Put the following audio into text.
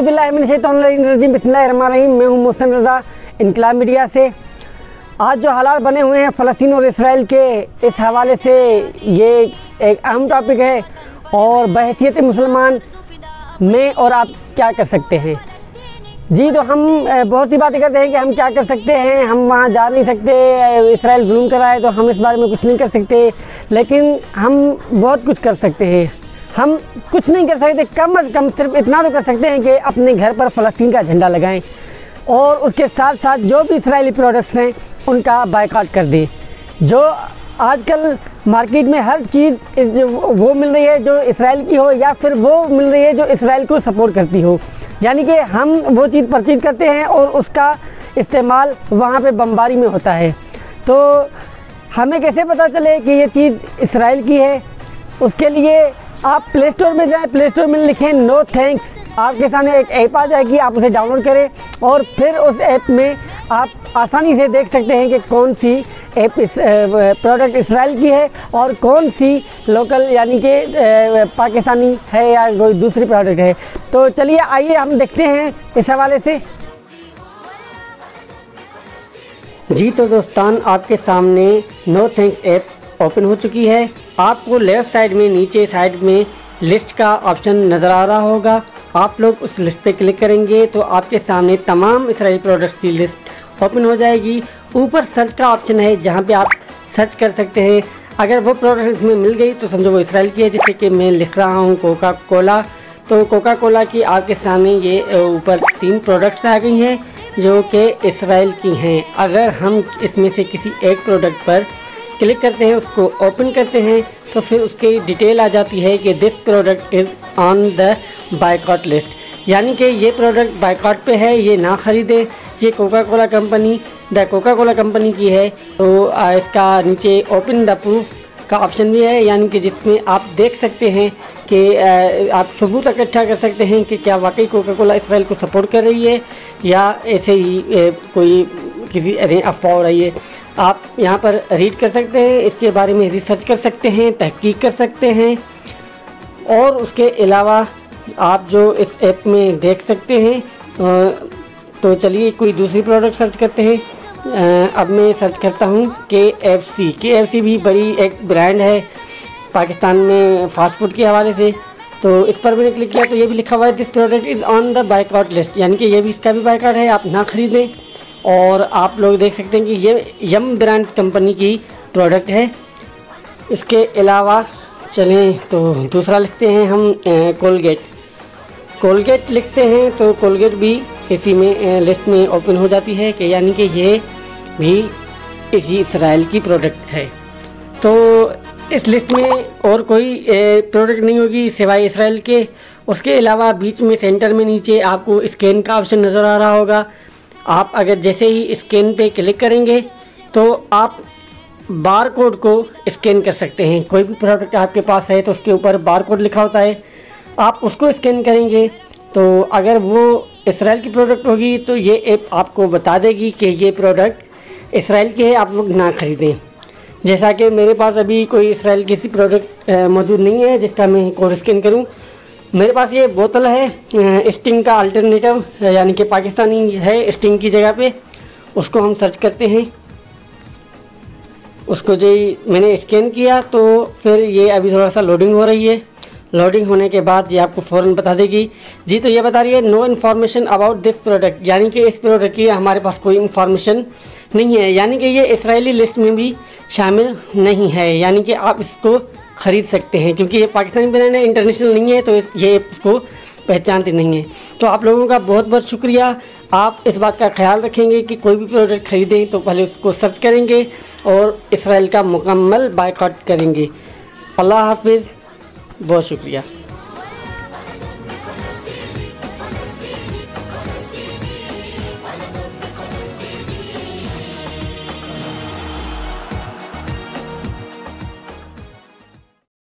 बिल्लाहि मिनश शैतानिर रजीम, बिस्मिल्लाहिर्रहमानिर्रहीम। मैं हूँ मोहसिन रज़ा इनकलाब मीडिया से। आज जो हालात बने हुए हैं फ़लस्तीन और इसराइल के, इस हवाले से ये एक अहम टॉपिक है और बहैसियत मुसलमान में और आप क्या कर सकते हैं। जी, तो हम बहुत सी बातें करते हैं कि हम क्या कर सकते हैं, हम वहाँ जा नहीं सकते, इसराइल जुल्म कर रहा है तो हम इस बारे में कुछ नहीं कर सकते, लेकिन हम बहुत कुछ कर सकते हैं। हम कुछ नहीं कर सकते, कम अज़ कम सिर्फ इतना तो कर सकते हैं कि अपने घर पर फ़लस्तीन का झंडा लगाएं और उसके साथ साथ जो भी इसराइली प्रोडक्ट्स हैं उनका बायकॉट कर दें। जो आजकल मार्केट में हर चीज़ वो मिल रही है जो इसराइल की हो, या फिर वो मिल रही है जो इसराइल को सपोर्ट करती हो, यानी कि हम वो चीज़ परचेज़ करते हैं और उसका इस्तेमाल वहाँ पे बमबारी में होता है। तो हमें कैसे पता चले कि ये चीज़ इसराइल की है? उसके लिए आप प्ले स्टोर में जाएं, प्ले स्टोर में लिखें नो थैंक्स, आपके सामने एक ऐप आ जाएगी, आप उसे डाउनलोड करें और फिर उस ऐप में आप आसानी से देख सकते हैं कि कौन सी ऐप प्रोडक्ट इसराइल की है और कौन सी लोकल यानी कि पाकिस्तानी है या कोई दूसरी प्रोडक्ट है। तो चलिए आइए हम देखते हैं इस हवाले से। जी, तो दोस्तान आपके सामने नो थैंक्स ऐप ओपन हो चुकी है। आपको लेफ़्ट साइड में नीचे साइड में लिस्ट का ऑप्शन नज़र आ रहा होगा। आप लोग उस लिस्ट पे क्लिक करेंगे तो आपके सामने तमाम इसराइली प्रोडक्ट्स की लिस्ट ओपन हो जाएगी। ऊपर सर्च का ऑप्शन है जहाँ पे आप सर्च कर सकते हैं। अगर वो प्रोडक्ट इसमें मिल गई तो समझो वो इसराइल की है, जैसे कि मैं लिख रहा हूँ कोका कोला। तो कोका कोला की आपके सामने ये ऊपर 3 प्रोडक्ट्स आ गई हैं जो कि इसराइल की हैं। अगर हम इसमें से किसी एक प्रोडक्ट पर क्लिक करते हैं, उसको ओपन करते हैं, तो फिर उसकी डिटेल आ जाती है कि this product is on the boycott list, यानी कि ये प्रोडक्ट बायकॉट पे है, ये ना ख़रीदें। ये Coca Cola company Coca Cola company की है। तो इसका नीचे ओपन द प्रूफ का ऑप्शन भी है, यानी कि जिसमें आप देख सकते हैं कि आप सबूत इकट्ठा कर सकते हैं कि क्या वाकई कोका कोला इसराइल को सपोर्ट कर रही है या ऐसे ही कोई किसी अफवाह हो रही है। आप यहाँ पर रीड कर सकते हैं, इसके बारे में रिसर्च कर सकते हैं, तहकीक कर सकते हैं। और उसके अलावा आप जो इस ऐप में देख सकते हैं, तो चलिए कोई दूसरी प्रोडक्ट सर्च करते हैं। अब मैं सर्च करता हूँ KFC भी बड़ी एक ब्रांड है पाकिस्तान में फास्ट फूड के हवाले से। तो इस पर मैंने क्लिक किया तो ये भी लिखा हुआ है this product is on the boycott list, यानी कि ये भी इसका भी बायकॉट है, आप ना ख़रीदें। और आप लोग देख सकते हैं कि ये यम ब्रांड कंपनी की प्रोडक्ट है। इसके अलावा चलें तो दूसरा लिखते हैं हम कोलगेट लिखते हैं तो कोलगेट भी इसी में लिस्ट में ओपन हो जाती है कि यानी कि ये भी इसी इसराइल की प्रोडक्ट है। तो इस लिस्ट में और कोई प्रोडक्ट नहीं होगी सिवाय इसराइल के। उसके अलावा बीच में सेंटर में नीचे आपको स्कैन का ऑप्शन नज़र आ रहा होगा। आप अगर जैसे ही स्कैन पे क्लिक करेंगे तो आप बार कोड को स्कैन कर सकते हैं। कोई भी प्रोडक्ट आपके पास है तो उसके ऊपर बार कोड लिखा होता है, आप उसको स्कैन करेंगे तो अगर वो इसराइल की प्रोडक्ट होगी तो ये ऐप आपको बता देगी कि ये प्रोडक्ट इसराइल की है, आप लोग ना ख़रीदें। जैसा कि मेरे पास अभी कोई इसराइल की सी प्रोडक्ट मौजूद नहीं है जिसका मैं कोड स्कैन करूं। मेरे पास ये बोतल है स्टिंग का अल्टरनेटिव, यानी कि पाकिस्तानी है स्टिंग की जगह पे, उसको हम सर्च करते हैं। उसको जो मैंने स्कैन किया तो फिर ये अभी थोड़ा सा लोडिंग हो रही है। लोडिंग होने के बाद ये आपको फ़ौरन बता देगी। जी, तो ये बता रही है no information about this product, यानी कि इस प्रोडक्ट की हमारे पास कोई इन्फॉर्मेशन नहीं है, यानी कि ये इसराइली लिस्ट में भी शामिल नहीं है, यानी कि आप इसको ख़रीद सकते हैं क्योंकि ये पाकिस्तानी ब्रांड है, इंटरनेशनल नहीं है, तो ये इसको पहचानते नहीं है। तो आप लोगों का बहुत बहुत शुक्रिया। आप इस बात का ख्याल रखेंगे कि कोई भी प्रोडक्ट ख़रीदें तो पहले उसको सर्च करेंगे और इसराइल का मुकम्मल बायकॉट करेंगे। अल्लाह हाफिज़, बहुत शुक्रिया।